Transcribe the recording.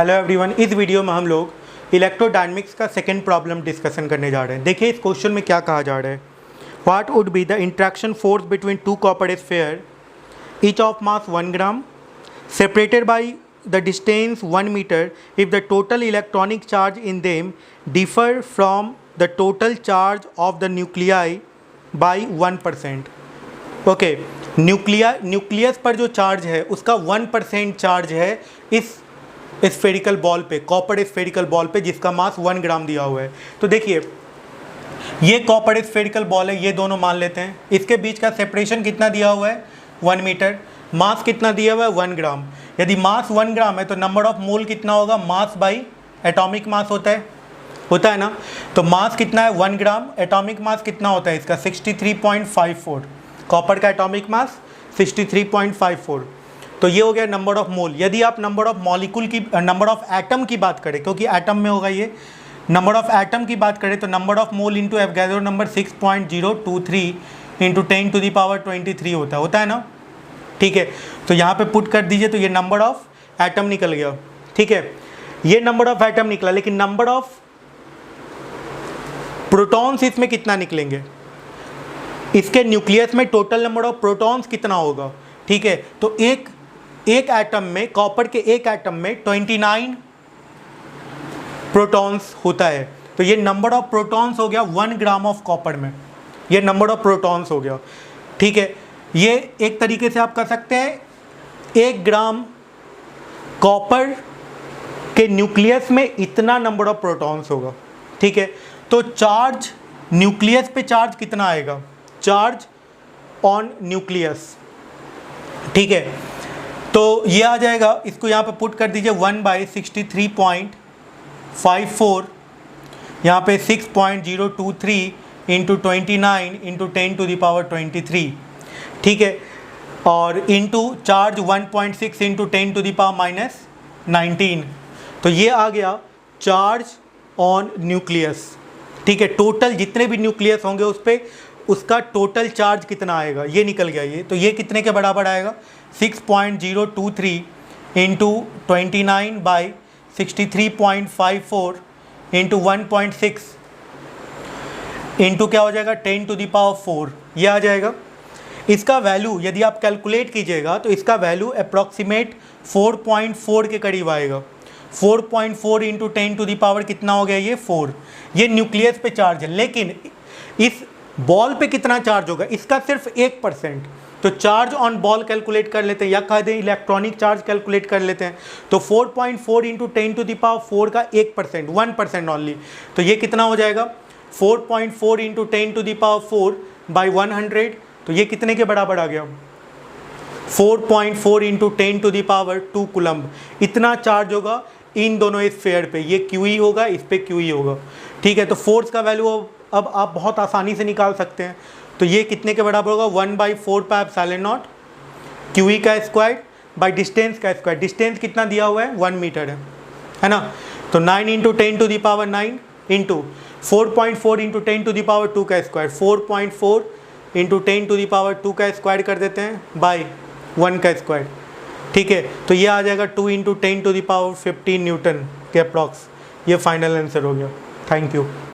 Hello everyone, इस video में हम लोग इलेक्ट्रोडायनेमिक्स का सेकंड प्रॉब्लम डिस्कशन करने जा रहे हैं। देखिए इस क्वेश्चन में क्या कहा जा रहा है। What would be the interaction force between two copper sphere each of mass 1 gram separated by the distance 1 metre if the total electronic charge in them differ from the total charge of the nuclei by 1%। Okay, nucleus पर जो charge है उसका 1% charge है इस spherical ball पे, copper spherical ball पे, जिसका मास 1 ग्राम दिया हुआ है। तो देखिए ये कॉपर स्फेरिकल बॉल है, ये दोनों मान लेते हैं। इसके बीच का सेपरेशन कितना दिया हुआ है? 1 मीटर। मास कितना दिया हुआ है? 1 ग्राम। यदि मास 1 ग्राम है तो नंबर ऑफ मोल कितना होगा? मास बाई एटॉमिक मास होता है ना। तो मास कितना है? 1 ग्राम। एटॉमिक मास कितना होता है इसका? 63.54। कॉपर का एटॉमिक मास 63.54। तो ये हो गया नंबर ऑफ मोल। यदि आप नंबर ऑफ मॉलिक्यूल की, नंबर ऑफ एटम की बात करें, क्योंकि एटम में होगा ये, नंबर ऑफ एटम की बात करें तो number of mole into Avogadro number 6.023 into 10⁻23 होता है ना। ठीक है, तो यहाँ पे पुट कर दीजिए तो ये नंबर ऑफ एटम निकल गया। ठीक है, ये नंबर ऑफ एटम निकला, लेकिन नंबर ऑफ प्रोटॉन्स इसमें कितना निकलेंगे? इसके न्यूक्लियस में टोटल नंबर ऑफ प्रोटॉन्स कितना होगा? ठीक है, तो एक एटम में, कॉपर के एक एटम में 29 प्रोटॉन्स होता है। तो ये नंबर ऑफ प्रोटॉन्स हो गया 1 ग्राम ऑफ कॉपर में, ये नंबर ऑफ प्रोटॉन्स हो गया। ठीक है, ये एक तरीके से आप कर सकते हैं 1 ग्राम कॉपर के न्यूक्लियस में इतना नंबर ऑफ प्रोटॉन्स होगा। ठीक है, तो चार्ज न्यूक्लियस पे चार्ज कितना आएगा? Charge on nucleus. ठीक है, तो ये आ जाएगा, इसको यहाँ पे पुट कर दीजिए 1/63.54, यहाँ पे 6.023 इंटू 29 इंटू 10⁻23। ठीक है, और इंटू चार्ज 1.6 इंटू 10⁻⁻19। तो ये आ गया चार्ज ऑन न्यूक्लियस। ठीक है, टोटल जितने भी न्यूक्लियस होंगे उस पर उसका टोटल चार्ज कितना आएगा, ये निकल गया। ये तो ये कितने के बराबर आएगा? 6.023 इंटू 29/63.54 इंटू 1.6 इंटू क्या हो जाएगा? 10⁻4, ये आ जाएगा। इसका वैल्यू यदि आप कैलकुलेट कीजिएगा तो इसका वैल्यू अप्रॉक्सीमेट 4.4 के करीब आएगा। 4.4 इंटू 10⁻, कितना हो गया? ये 4। ये न्यूक्लियस पे चार्ज है, लेकिन इस बॉल पे कितना चार्ज होगा? इसका सिर्फ 1%। तो चार्ज ऑन बॉल कैलकुलेट कर लेते हैं, या कह दें इलेक्ट्रॉनिक चार्ज कैलकुलेट कर लेते हैं। तो 4.4 इंटू 10⁻4 का 1%, 1% ऑनली। तो ये कितना हो जाएगा? 4.4 इंटू 10⁻4 बाई 100। तो ये कितने के बराबर आ गया? 4.4 इंटू 10⁻2 कूलम्ब। इतना चार्ज होगा इन दोनों स्फीयर पे। ये QE होगा, इस पे QE होगा। ठीक है, तो फोर्स का वैल्यू अब आप बहुत आसानी से निकाल सकते हैं। तो ये कितने के बराबर होगा? 1/4πε0 QE का स्क्वायर बाई डिस्टेंस का स्क्वायर। डिस्टेंस कितना दिया हुआ है? 1 मीटर है ना। तो 9 इंटू 10⁻9 इंटू 4.4 इंटू 10⁻2 का स्क्वायर, 4.4 इंटू 10⁻2 का स्क्वायर कर देते हैं बाई 1 का स्क्वायर। ठीक है, तो ये आ जाएगा 2 इंटू 10⁻15 न्यूटन के अप्रॉक्स। ये फाइनल आंसर हो गया। Thank you.